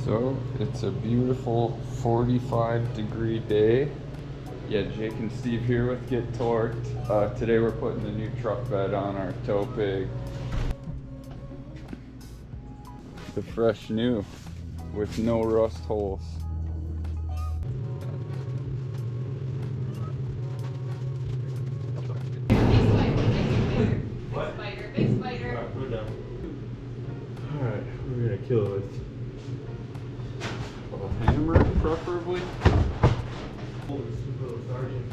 So it's a beautiful 45-degree day. Yeah, Jake and Steve here with Get Torqued. Today we're putting the new truck bed on our tow pig. The fresh new with no rust holes. What? Big spider. Alright, put it down. Alright, we're gonna kill it with A hammer, preferably. Sergeant.